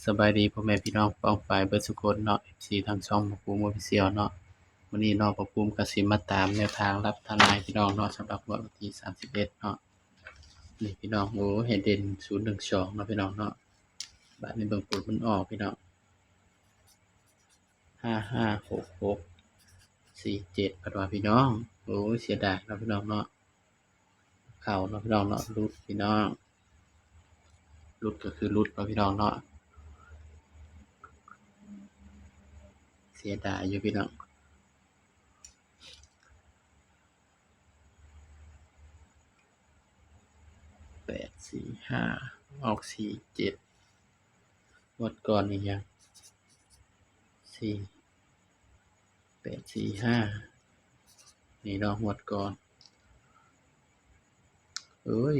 สบายดีพ่อแม่พี่น้องป้องปายเบิดสุคนเนาะ FC ทางช่องหมอภูมิ Official เนาะวันนี้เนาะหมอภูมิก็สิมาตามแนวทางรับทนายพี่น้องเนาะสำหรับงวดวันที่31เนาะนี่พี่น้องโอ้ให้เด่น012เนาะพี่น้องเนาะบัดนี้เบิ่งผลมันออกพี่น้อง556647ปัดว่าพี่น้องโอ้เสียดายเนาะพี่น้องเนาะเข้าเนาะพี่น้องเนาะหลุดพี่น้องหลุดก็คือหลุดเนาะพี่น้องเนาะเสียดายอยู่พี่น้อง845ออก47งวดก่อนนี่ยัง4845นี่เนาะงวดก่อนเอ้ย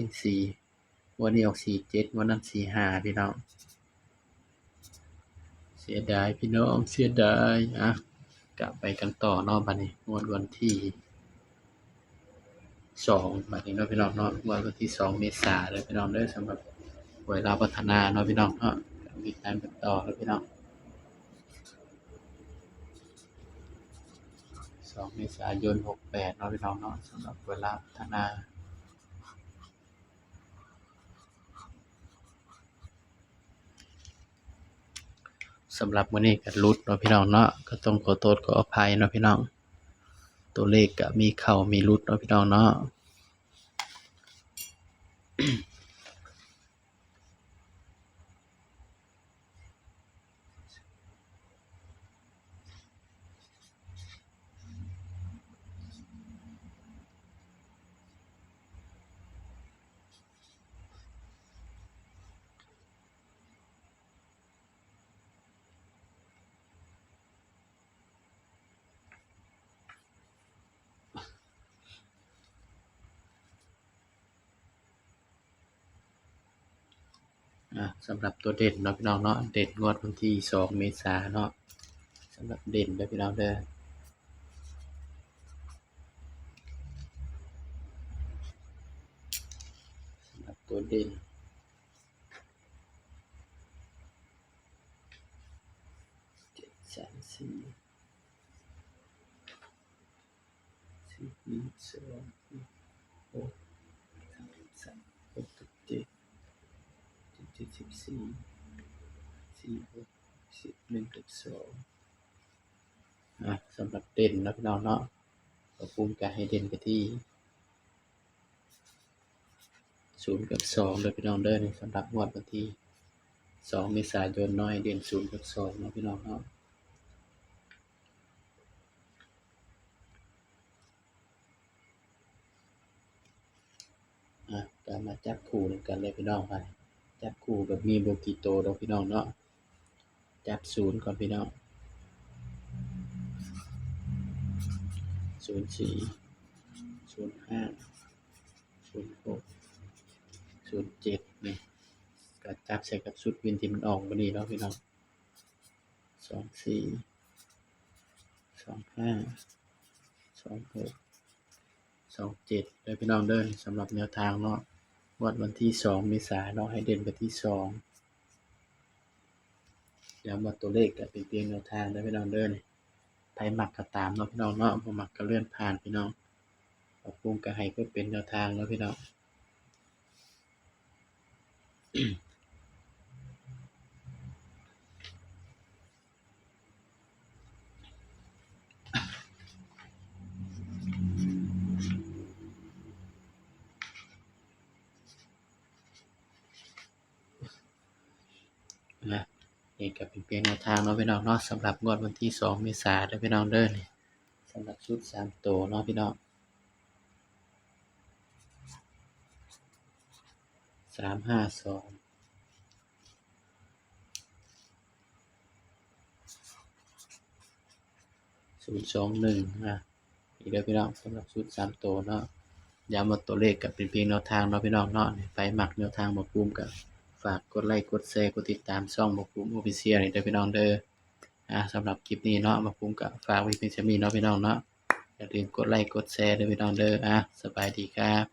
วันนี้ออก47วันนั้น45พี่น้องเสียดายพี่น้องเสียดายกลับไปกันต่อเนาะบัดนี้งวดวันที่2บัดนี้เนาะพี่น้องเนาะงวดวันที่2เมษายนเด้อพี่น้องเด้อสำหรับหวยลาวพัฒนาเนาะพี่น้องเนาะติดตามกันต่อแล้วพี่น้อง2เมษายน68เนาะพี่น้องเนาะสำหรับหวยลาวพัฒนาสำหรับมื้อนี้ก็หลุดเนาะพี่น้องเนาะก็ต้องขอโทษขออภัยเนาะพี่น้องตัวเลขก็มีเข้ามีหลุดเนาะพี่น้องเนาะสำหรับตัวเด่นเนาะพี่น้องเนาะเด่นงวดวันที่2เมษายนเนาะสำหรับเด่นเด้อพี่น้องเด้อสำหรับตัวเด่น734 4 2 6 3 3 6 7 14 46 10 1 กับ 2สำหรับเด่นนะพี่น้องเนาะก็ภูมิใจให้เด่นไปที่0กับ2เลยพี่น้องเด้อนี่สำหรับงวดวันที่2เมษายนเนาะให้เด่น0กับ2เนาะพี่น้องเนาะก็มาจับคู่กันเลยพี่น้องไปจับคู่แบบมีบ่กี่โตวดอกพี่น้องเนาะจับ0ก่อนพี่น้อง04 05 06 07นี่ก็จับใส่กับชุดวินที่มันออกวันนี้เนาะพี่น้อง24 25 26 27เด้อพี่น้องเด้อสำหรับแนวทางเนาะงวดวันที่2เมษายนเนาะให้เด่นไปที่2ย้ำว่าตัวเลขก็เป็นเพียงแนวทางเด้อพี่น้องเด้อนี่ไผมักก็ตามเนาะพี่น้องเนาะบ่มักก็เลื่อนผ่านพี่น้องปรับปรุงก็ให้เพื่อเป็นแนวทางเนาะพี่น้องนี่ก็เป็นเพียงแนวทางเนาะพี่น้องเนาะสำหรับงวดวันที่2เมษายนเด้อพี่น้องเด้อนี่สำหรับชุด3ตัวเนาะพี่น้อง352 021นี่เด้อพี่น้องสำหรับชุด3ตัวเนาะย้ำว่าตัวเลขก็เป็นเพียงแนวทางเนาะพี่น้องเนาะไผมักแนวทางหมอภูมิก็ฝากกดไลค์กดแชร์กดติดตามช่องหมอภูมิ Official นี่เด้อพี่น้องเด้อสำหรับคลิปนี้เนาะหมอภูมิก็ฝากไว้เพียงเท่านี้เนาะพี่น้องเนาะอย่าลืมกดไลค์กดแชร์เด้อพี่น้องเด้อสบายดีครับ